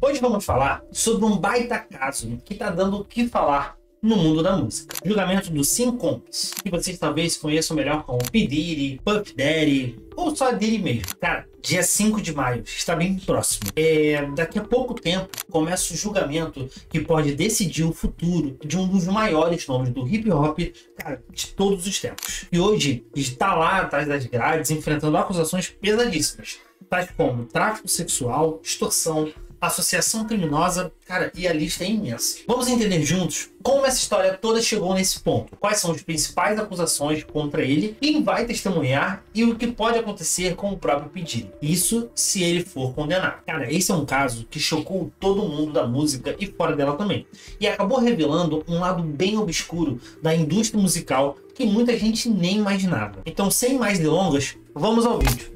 Hoje vamos falar sobre um baita caso que tá dando o que falar no mundo da música. O julgamento do Sean Combs, que vocês talvez conheçam melhor como P. Diddy, Puff Daddy, ou só Diddy mesmo. Cara, dia 5 de maio, está bem próximo. Daqui a pouco tempo começa o julgamento que pode decidir o futuro de um dos maiores nomes do hip hop, cara, de todos os tempos. E hoje está lá atrás das grades enfrentando acusações pesadíssimas, tais como tráfico sexual, extorsão, associação criminosa, cara, e a lista é imensa. Vamos entender juntos como essa história toda chegou nesse ponto, quais são as principais acusações contra ele, quem vai testemunhar e o que pode acontecer com o próprio P. Diddy. Isso se ele for condenado. Cara, esse é um caso que chocou todo mundo da música e fora dela também, e acabou revelando um lado bem obscuro da indústria musical que muita gente nem imaginava. Então, sem mais delongas, vamos ao vídeo.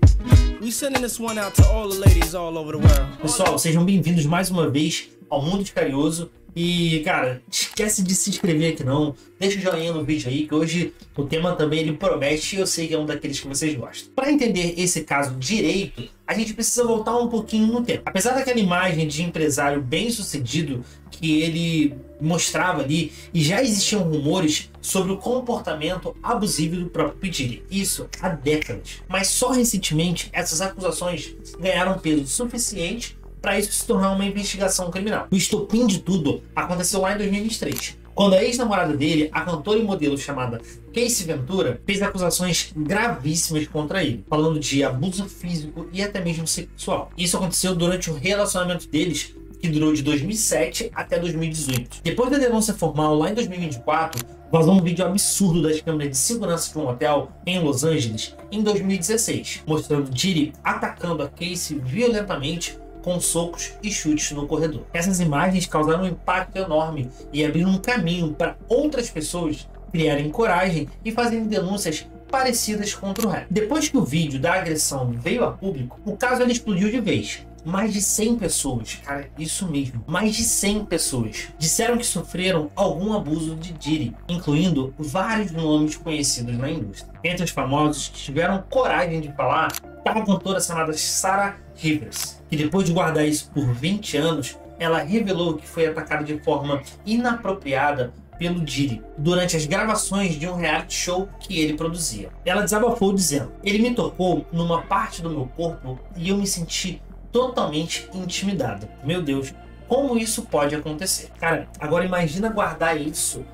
Pessoal, sejam bem-vindos mais uma vez ao Mundo de Carioso. E, cara, esquece de se inscrever aqui não. Deixa o joinha no vídeo aí, que hoje o tema também ele promete e eu sei que é um daqueles que vocês gostam. Para entender esse caso direito, a gente precisa voltar um pouquinho no tempo. Apesar daquela imagem de empresário bem-sucedido que ele mostrava ali, e já existiam rumores sobre o comportamento abusivo do próprio P. Diddy. Isso há décadas. Mas só recentemente essas acusações ganharam peso suficiente para isso se tornar uma investigação criminal. O estopim de tudo aconteceu lá em 2023, quando a ex-namorada dele, a cantora e modelo chamada Casey Ventura, fez acusações gravíssimas contra ele, falando de abuso físico e até mesmo sexual. Isso aconteceu durante o relacionamento deles, que durou de 2007 até 2018. Depois da denúncia formal lá em 2024, vazou um vídeo absurdo das câmeras de segurança de um hotel em Los Angeles em 2016, mostrando Diddy atacando a Casey violentamente com socos e chutes no corredor. Essas imagens causaram um impacto enorme e abriram um caminho para outras pessoas criarem coragem e fazerem denúncias parecidas contra o rap. Depois que o vídeo da agressão veio a público, o caso ele explodiu de vez. Mais de 100 pessoas, cara, isso mesmo, mais de 100 pessoas disseram que sofreram algum abuso de Diddy, incluindo vários nomes conhecidos na indústria. Entre os famosos que tiveram coragem de falar, está uma cantora chamada Sarah Rivers, que depois de guardar isso por 20 anos, ela revelou que foi atacada de forma inapropriada pelo Diddy durante as gravações de um reality show que ele produzia. Ela desabafou dizendo: "Ele me tocou numa parte do meu corpo e eu me senti totalmente intimidada. Meu Deus, como isso pode acontecer?" Cara, agora imagina guardar isso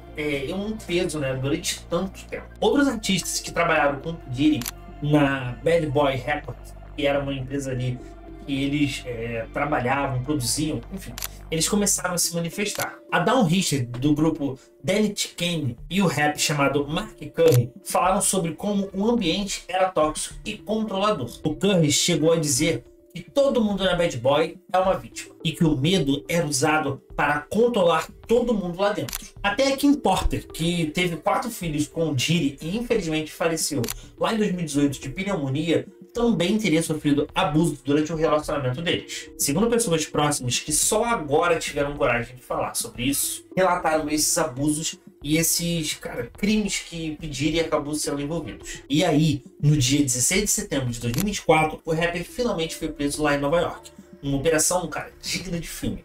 um peso, né, durante tanto tempo. Outros artistas que trabalharam com Diddy na Bad Boy Records, que era uma empresa ali que eles trabalhavam, produziam, enfim, eles começaram a se manifestar. A Dawn Richard, do grupo Danny Kane, e o rap chamado Mark Curry falaram sobre como o ambiente era tóxico e controlador. O Curry chegou a dizer que todo mundo na Bad Boy é uma vítima e que o medo era usado para controlar todo mundo lá dentro. Até a Kim Porter, que teve 4 filhos com o Diddy e infelizmente faleceu lá em 2018 de pneumonia, também teria sofrido abuso durante o relacionamento deles. Segundo pessoas próximas que só agora tiveram coragem de falar sobre isso, relataram esses abusos e esses, cara, crimes que P. Diddy acabou sendo envolvidos. E aí, no dia 16 de setembro de 2024, o rapper finalmente foi preso lá em Nova York. Uma operação, cara, digna de filme.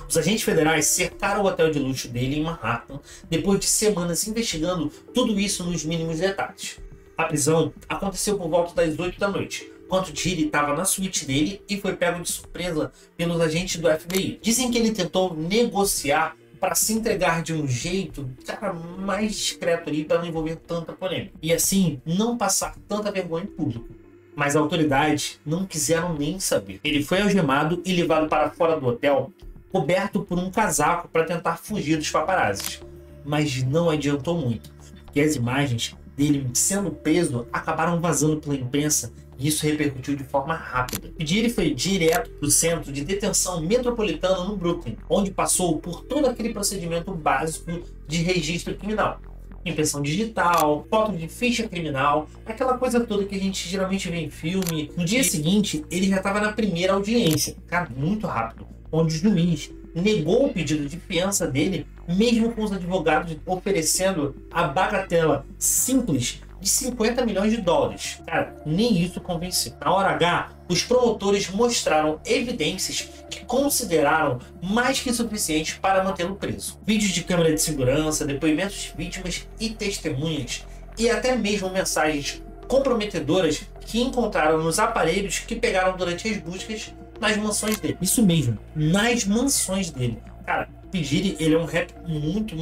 Os agentes federais cercaram o hotel de luxo dele em Manhattan, depois de semanas investigando tudo isso nos mínimos detalhes. A prisão aconteceu por volta das 8 da noite, quando Diddy estava na suíte dele e foi pego de surpresa pelos agentes do FBI. Dizem que ele tentou negociar para se entregar de um jeito, cara, mais discreto ali, para não envolver tanta polêmica e assim não passar tanta vergonha em público. Mas as autoridades não quiseram nem saber. Ele foi algemado e levado para fora do hotel, coberto por um casaco para tentar fugir dos paparazzis. Mas não adiantou muito, porque as imagens dele sendo preso acabaram vazando pela imprensa e isso repercutiu de forma rápida. O Diddy foi direto para o centro de detenção metropolitano no Brooklyn, onde passou por todo aquele procedimento básico de registro criminal. Impressão digital, foto de ficha criminal, aquela coisa toda que a gente geralmente vê em filme. No dia seguinte, ele já estava na primeira audiência, cara, muito rápido, onde o juiz negou o pedido de fiança dele, mesmo com os advogados oferecendo a bagatela simples de 50 milhões de dólares. Cara, nem isso convenceu. Na hora H, os promotores mostraram evidências que consideraram mais que suficientes para mantê-lo preso. Vídeos de câmera de segurança, depoimentos de vítimas e testemunhas, e até mesmo mensagens comprometedoras que encontraram nos aparelhos que pegaram durante as buscas nas mansões dele. Isso mesmo, nas mansões dele. Cara, P. Diddy, ele é um rap muito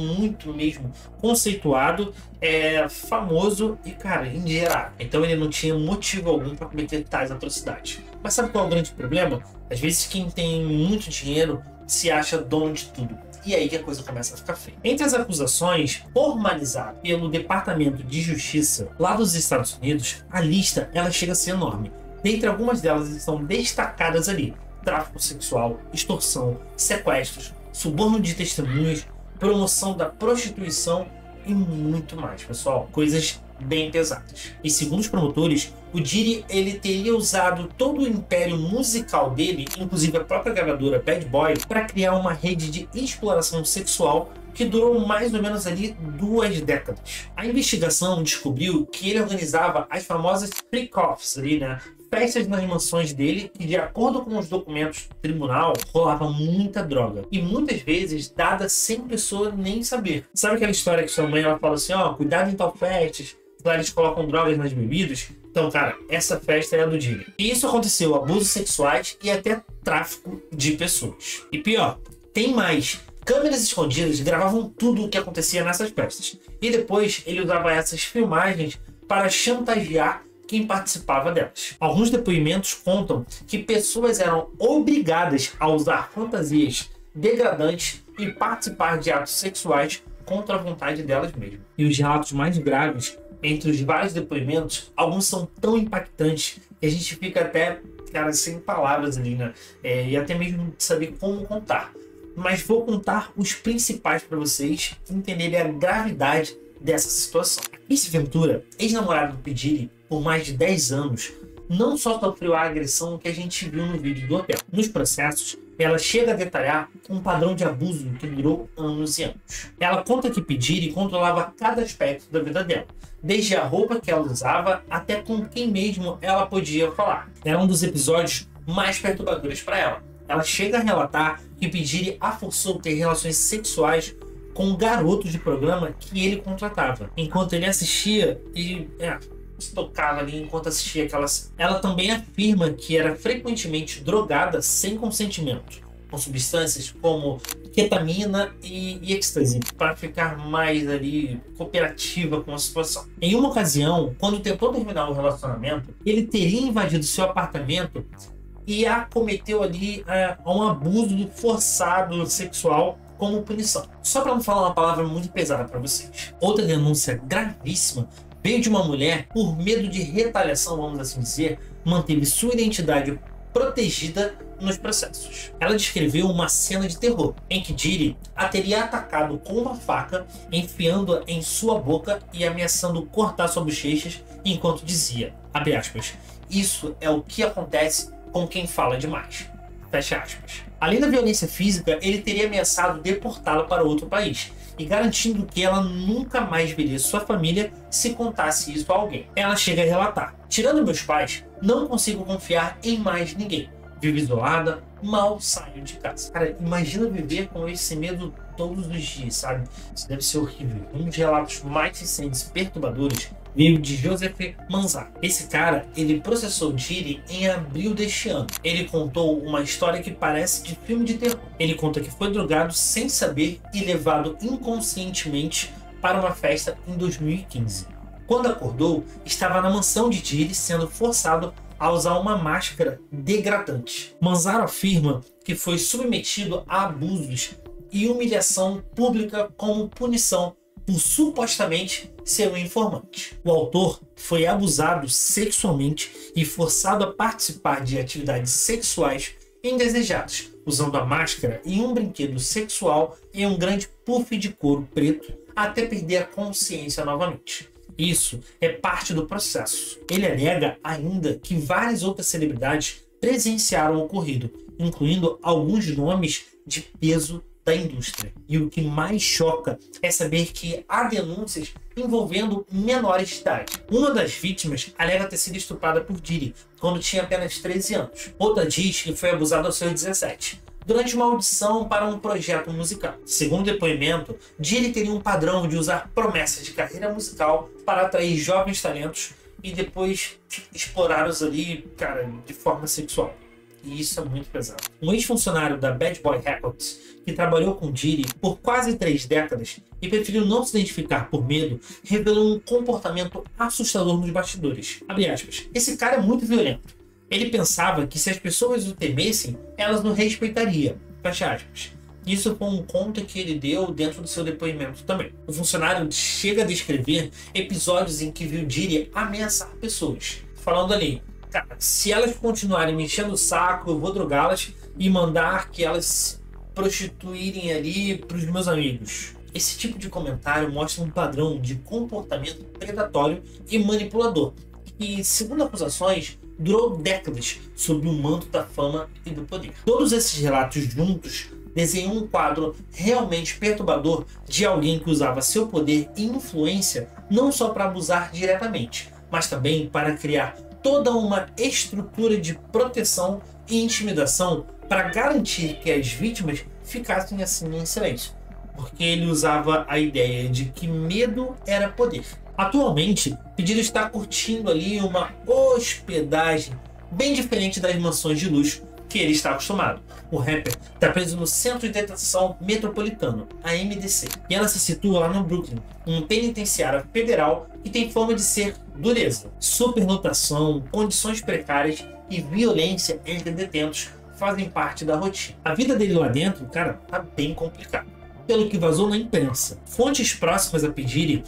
mesmo conceituado, famoso e, cara, indierável. Então ele não tinha motivo algum para cometer tais atrocidades. Mas sabe qual é o grande problema? Às vezes quem tem muito dinheiro se acha dono de tudo. E aí que a coisa começa a ficar feia. Entre as acusações formalizadas pelo Departamento de Justiça lá dos Estados Unidos, a lista ela chega a ser enorme. Dentre algumas delas estão destacadas ali: tráfico sexual, extorsão, sequestros, suborno de testemunhas, promoção da prostituição e muito mais, pessoal. Coisas bem pesadas. E segundo os promotores, o Diddy ele teria usado todo o império musical dele, inclusive a própria gravadora Bad Boy, para criar uma rede de exploração sexual que durou mais ou menos ali 2 décadas. A investigação descobriu que ele organizava as famosas freak-offs ali, né? Festas nas mansões dele, que de acordo com os documentos do tribunal, rolava muita droga. E muitas vezes dada sem pessoa nem saber. Sabe aquela história que sua mãe ela fala assim, ó, cuidado em tal festas, lá eles colocam drogas nas bebidas? Então, cara, essa festa é a do Diddy. E isso aconteceu, abusos sexuais e até tráfico de pessoas. E pior, tem mais. Câmeras escondidas gravavam tudo o que acontecia nessas festas. E depois ele usava essas filmagens para chantagear quem participava delas. Alguns depoimentos contam que pessoas eram obrigadas a usar fantasias degradantes e participar de atos sexuais contra a vontade delas mesmas. E os relatos mais graves, entre os vários depoimentos, alguns são tão impactantes que a gente fica até, cara, sem palavras ali, né? E até mesmo saber como contar. Mas vou contar os principais para vocês entenderem a gravidade dessa situação. Ace Ventura, ex-namorado do P. Diddy por mais de 10 anos, não só sofreu a agressão que a gente viu no vídeo do hotel. Nos processos, ela chega a detalhar um padrão de abuso que durou anos e anos. Ela conta que P. Diddy controlava cada aspecto da vida dela, desde a roupa que ela usava até com quem mesmo ela podia falar. Era um dos episódios mais perturbadores para ela. Ela chega a relatar que P. Diddy a forçou a ter relações sexuais com garotos de programa que ele contratava, enquanto ele assistia e se tocava ali enquanto assistia aquelas. Ela também afirma que era frequentemente drogada sem consentimento, com substâncias como ketamina e êxtase, para ficar mais ali cooperativa com a situação. Em uma ocasião, quando tentou terminar o relacionamento, ele teria invadido seu apartamento e a cometeu ali um abuso forçado sexual como punição. Só para não falar uma palavra muito pesada para vocês. Outra denúncia gravíssima veio de uma mulher, por medo de retaliação, vamos assim dizer, manteve sua identidade protegida nos processos. Ela descreveu uma cena de terror, em que Diddy a teria atacado com uma faca, enfiando-a em sua boca e ameaçando cortar suas bochechas, enquanto dizia, abre aspas, isso é o que acontece com quem fala demais. Fecha aspas. Além da violência física, ele teria ameaçado deportá-la para outro país, e garantindo que ela nunca mais veria sua família se contasse isso a alguém. Ela chega a relatar: tirando meus pais, não consigo confiar em mais ninguém. Vivo isolada, mal saio de casa. Cara, imagina viver com esse medo todos os dias, sabe? Isso deve ser horrível. Um dos relatos mais recentes e perturbadores veio de Joseph Manzar. Esse cara, ele processou Diddy em abril deste ano. Ele contou uma história que parece de filme de terror. Ele conta que foi drogado sem saber e levado inconscientemente para uma festa em 2015. Quando acordou, estava na mansão de Diddy sendo forçado a usar uma máscara degradante. Manzar afirma que foi submetido a abusos e humilhação pública como punição por supostamente ser um informante. O autor foi abusado sexualmente e forçado a participar de atividades sexuais indesejadas, usando a máscara e um brinquedo sexual em um grande puff de couro preto até perder a consciência novamente. Isso é parte do processo. Ele alega ainda que várias outras celebridades presenciaram o ocorrido incluindo alguns nomes de peso da indústria. E o que mais choca é saber que há denúncias envolvendo menores de idade. Uma das vítimas alega ter sido estuprada por Diddy quando tinha apenas 13 anos. Outra diz que foi abusada aos seus 17. Durante uma audição para um projeto musical. Segundo o depoimento, Diddy teria um padrão de usar promessas de carreira musical para atrair jovens talentos e depois explorá-los ali, cara, de forma sexual. E isso é muito pesado. Um ex-funcionário da Bad Boy Records, que trabalhou com Diddy por quase 3 décadas e preferiu não se identificar por medo, revelou um comportamento assustador nos bastidores. Abre aspas. Esse cara é muito violento. Ele pensava que se as pessoas o temessem, elas não respeitariam. Fecha aspas. Isso foi um conto que ele deu dentro do seu depoimento também. O funcionário chega a descrever episódios em que viu Diddy ameaçar pessoas. Falando ali, cara, se elas continuarem me enchendo o saco, eu vou drogá-las e mandar que elas se prostituírem ali para os meus amigos. Esse tipo de comentário mostra um padrão de comportamento predatório e manipulador, que, segundo acusações, durou décadas sob o manto da fama e do poder. Todos esses relatos juntos desenham um quadro realmente perturbador de alguém que usava seu poder e influência não só para abusar diretamente, mas também para criar toda uma estrutura de proteção e intimidação para garantir que as vítimas ficassem assim em silêncio, porque ele usava a ideia de que medo era poder. Atualmente, Diddy está curtindo ali uma hospedagem bem diferente das mansões de luxo que ele está acostumado. O rapper está preso no Centro de Detenção Metropolitano, a MDC, e ela se situa lá no Brooklyn, um penitenciário federal que tem fama de ser dureza. Superlotação, condições precárias e violência entre detentos fazem parte da rotina. A vida dele lá dentro, cara, tá bem complicada. Pelo que vazou na imprensa. Fontes próximas a Diddy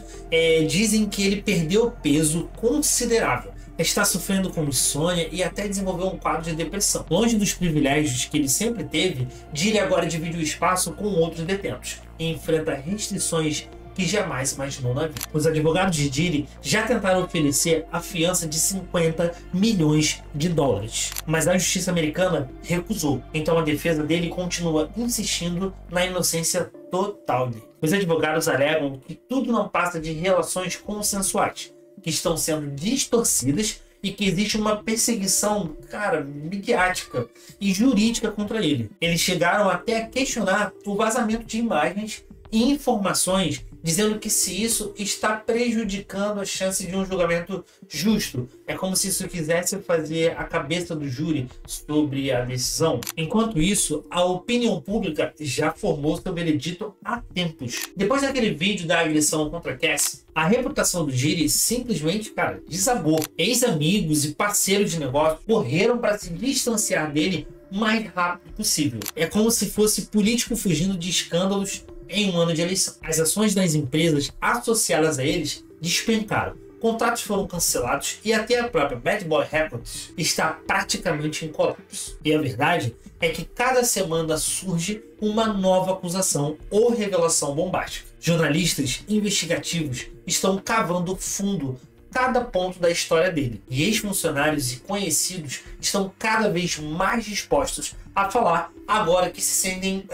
dizem que ele perdeu peso considerável, está sofrendo com insônia e até desenvolveu um quadro de depressão. Longe dos privilégios que ele sempre teve, Diddy agora divide o espaço com outros detentos e enfrenta restrições que jamais imaginou na vida. Os advogados de Diddy já tentaram oferecer a fiança de 50 milhões de dólares, mas a justiça americana recusou. Então a defesa dele continua insistindo na inocência total dele. Os advogados alegam que tudo não passa de relações consensuais, que estão sendo distorcidas e que existe uma perseguição, cara, midiática e jurídica contra ele. Eles chegaram até a questionar o vazamento de imagens e informações, dizendo que se isso está prejudicando a chance de um julgamento justo. É como se isso quisesse fazer a cabeça do júri sobre a decisão. Enquanto isso, a opinião pública já formou seu veredito há tempos. Depois daquele vídeo da agressão contra Cassie, a reputação do Diddy simplesmente, cara, desabou. Ex-amigos e parceiros de negócio correram para se distanciar dele o mais rápido possível. É como se fosse político fugindo de escândalos em um ano de eleição. As ações das empresas associadas a eles despencaram. Contratos foram cancelados e até a própria Bad Boy Records está praticamente em colapso. E a verdade é que cada semana surge uma nova acusação ou revelação bombástica. Jornalistas investigativos estão cavando fundo cada ponto da história dele. E ex-funcionários e conhecidos estão cada vez mais dispostos a falar agora que se sentem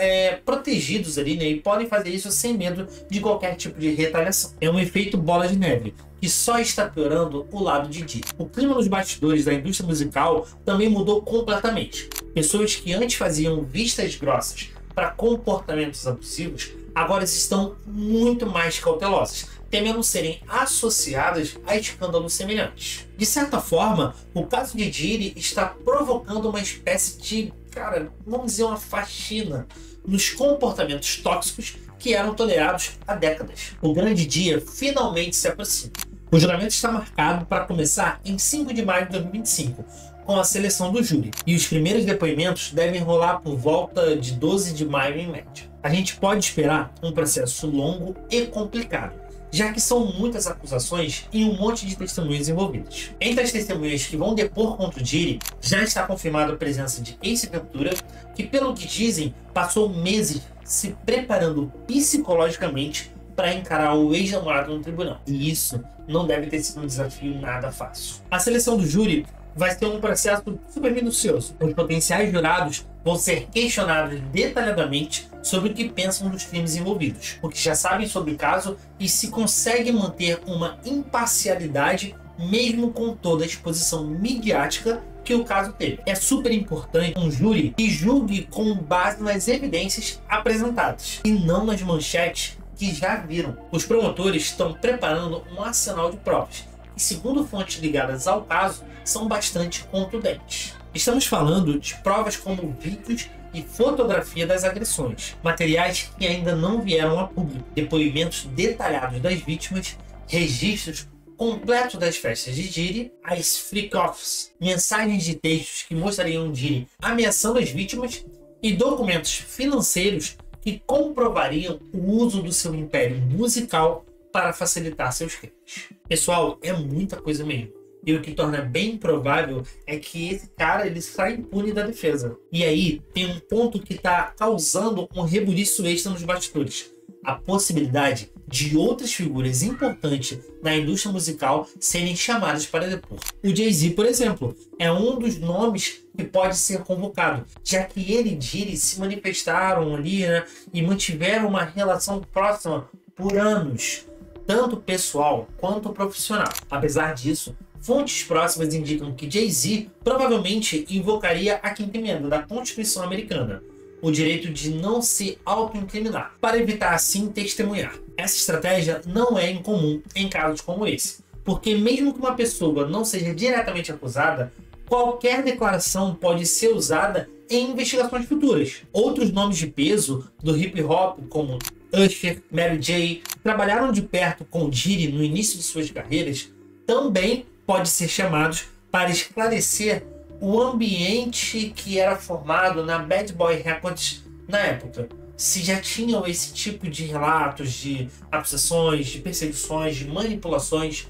protegidos ali, né? E podem fazer isso sem medo de qualquer tipo de retaliação. É um efeito bola de neve que só está piorando o lado de Diddy. O clima nos bastidores da indústria musical também mudou completamente. Pessoas que antes faziam vistas grossas para comportamentos abusivos agora estão muito mais cautelosas, temendo serem associadas a escândalos semelhantes. De certa forma, o caso de Diddy está provocando uma espécie de, cara, vamos dizer, uma faxina nos comportamentos tóxicos que eram tolerados há décadas. O grande dia finalmente se aproxima. O julgamento está marcado para começar em 5 de maio de 2025, com a seleção do júri, e os primeiros depoimentos devem rolar por volta de 12 de maio em média. A gente pode esperar um processo longo e complicado, já que são muitas acusações e um monte de testemunhas envolvidas. Entre as testemunhas que vão depor contra o Diddy, já está confirmada a presença de Ace Ventura, que, pelo que dizem, passou meses se preparando psicologicamente para encarar o ex-namorado no tribunal. E isso não deve ter sido um desafio nada fácil. A seleção do júri vai ser um processo super minucioso. Os potenciais jurados vão ser questionadas detalhadamente sobre o que pensam dos crimes envolvidos, o que já sabem sobre o caso e se conseguem manter uma imparcialidade mesmo com toda a exposição midiática que o caso teve. É super importante um júri que julgue com base nas evidências apresentadas e não nas manchetes que já viram. Os promotores estão preparando um arsenal de provas e, segundo fontes ligadas ao caso, são bastante contundentes. Estamos falando de provas como vídeos e fotografia das agressões, materiais que ainda não vieram a público, depoimentos detalhados das vítimas, registros completos das festas de Diddy, as freak-offs, mensagens de textos que mostrariam Diddy ameaçando as vítimas e documentos financeiros que comprovariam o uso do seu império musical para facilitar seus crimes. Pessoal, é muita coisa mesmo. E o que torna bem improvável é que esse cara ele sai impune da defesa. E aí tem um ponto que está causando um rebuliço extra nos bastidores. A possibilidade de outras figuras importantes na indústria musical serem chamadas para depor. O Jay-Z, por exemplo, é um dos nomes que pode ser convocado, já que ele e Diddy se manifestaram ali, né, e mantiveram uma relação próxima por anos, tanto pessoal quanto profissional. Apesar disso, fontes próximas indicam que Jay-Z provavelmente invocaria a quinta emenda da Constituição Americana, o direito de não se autoincriminar, para evitar assim testemunhar. Essa estratégia não é incomum em casos como esse, porque mesmo que uma pessoa não seja diretamente acusada, qualquer declaração pode ser usada em investigações futuras. Outros nomes de peso do hip hop, como Usher, Mary J, trabalharam de perto com Diddy no início de suas carreiras, também podem ser chamados para esclarecer o ambiente que era formado na Bad Boy Records na época. Se já tinham esse tipo de relatos de acusações, de perseguições, de manipulações,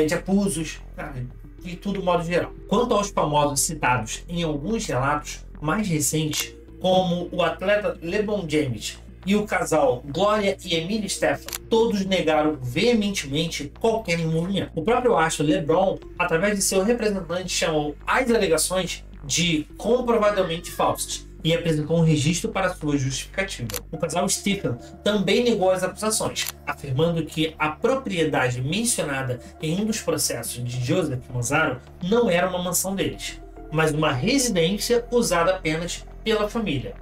de abusos, de tudo modo geral. Quanto aos famosos citados em alguns relatos mais recentes, como o atleta LeBron James e o casal Gloria e Emily Stefan, todos negaram veementemente qualquer envolvimento. O próprio astro LeBron, através de seu representante, chamou as alegações de comprovadamente falsas e apresentou um registro para sua justificativa. O casal Stephen também negou as acusações, afirmando que a propriedade mencionada em um dos processos de Joseph Manzaro não era uma mansão deles, mas uma residência usada apenas pela família,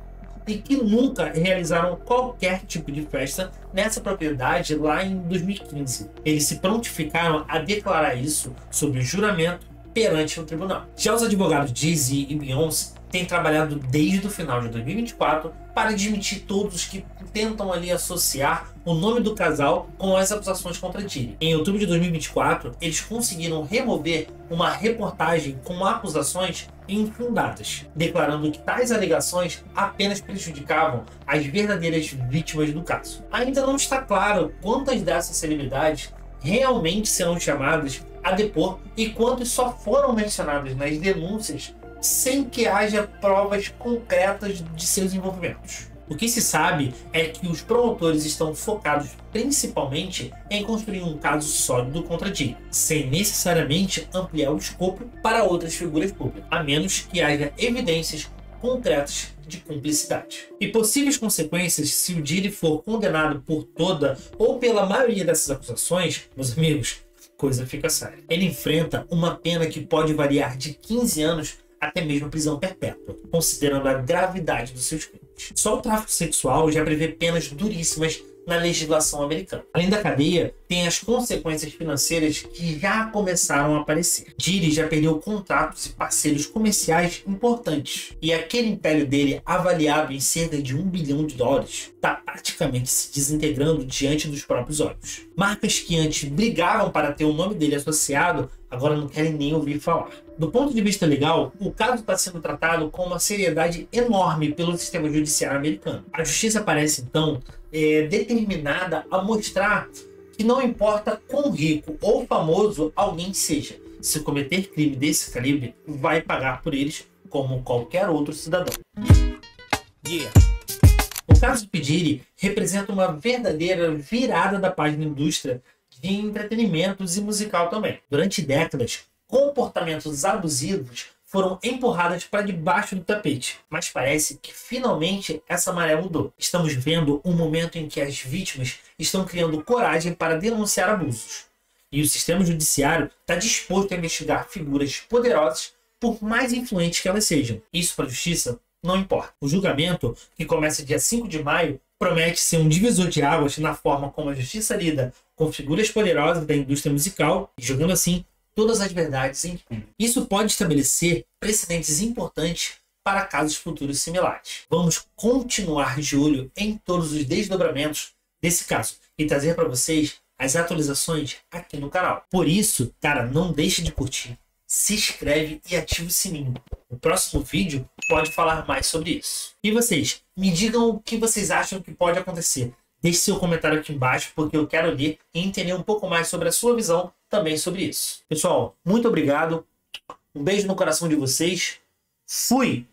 e que nunca realizaram qualquer tipo de festa nessa propriedade lá em 2015. Eles se prontificaram a declarar isso sob o juramento perante o tribunal. Já os advogados Jay-Z e Beyoncé têm trabalhado desde o final de 2024 para admitir todos os que tentam ali associar o nome do casal com as acusações contra Diddy. Em outubro de 2024, eles conseguiram remover uma reportagem com acusações infundadas, declarando que tais alegações apenas prejudicavam as verdadeiras vítimas do caso. Ainda não está claro quantas dessas celebridades realmente serão chamadas a depor e quantas só foram mencionadas nas denúncias sem que haja provas concretas de seus envolvimentos. O que se sabe é que os promotores estão focados principalmente em construir um caso sólido contra Diddy, sem necessariamente ampliar o escopo para outras figuras públicas, a menos que haja evidências concretas de cumplicidade. E possíveis consequências se o Diddy for condenado por toda ou pela maioria dessas acusações, meus amigos, coisa fica séria. Ele enfrenta uma pena que pode variar de 15 anos até mesmo prisão perpétua, considerando a gravidade dos seus crimes. Só o tráfico sexual já prevê penas duríssimas na legislação americana. Além da cadeia, tem as consequências financeiras que já começaram a aparecer. Diddy já perdeu contratos e parceiros comerciais importantes, e aquele império dele, avaliado em cerca de $1 bilhão, está praticamente se desintegrando diante dos próprios olhos. Marcas que antes brigavam para ter o nome dele associado, agora não querem nem ouvir falar. Do ponto de vista legal, o caso está sendo tratado com uma seriedade enorme pelo sistema judiciário americano. A justiça parece, então, determinada a mostrar que não importa quão rico ou famoso alguém seja, se cometer crime desse calibre, vai pagar por eles como qualquer outro cidadão. O caso de P. Diddy representa uma verdadeira virada da página da indústria de entretenimentos e musical também. Durante décadas, comportamentos abusivos foram empurradas para debaixo do tapete. Mas parece que finalmente essa maré mudou. Estamos vendo um momento em que as vítimas estão criando coragem para denunciar abusos. E o sistema judiciário está disposto a investigar figuras poderosas, por mais influentes que elas sejam. Isso para a justiça não importa. O julgamento, que começa dia 5 de maio, promete ser um divisor de águas na forma como a justiça lida com figuras poderosas da indústria musical, jogando assim todas as verdades em público. Isso pode estabelecer precedentes importantes para casos futuros similares. Vamos continuar de olho em todos os desdobramentos desse caso e trazer para vocês as atualizações aqui no canal. Por isso, cara, não deixe de curtir, se inscreve e ativa o sininho. O próximo vídeo pode falar mais sobre isso. E vocês, me digam o que vocês acham que pode acontecer. Deixe seu comentário aqui embaixo, porque eu quero ler e entender um pouco mais sobre a sua visão também sobre isso. Pessoal, muito obrigado. Um beijo no coração de vocês. Fui!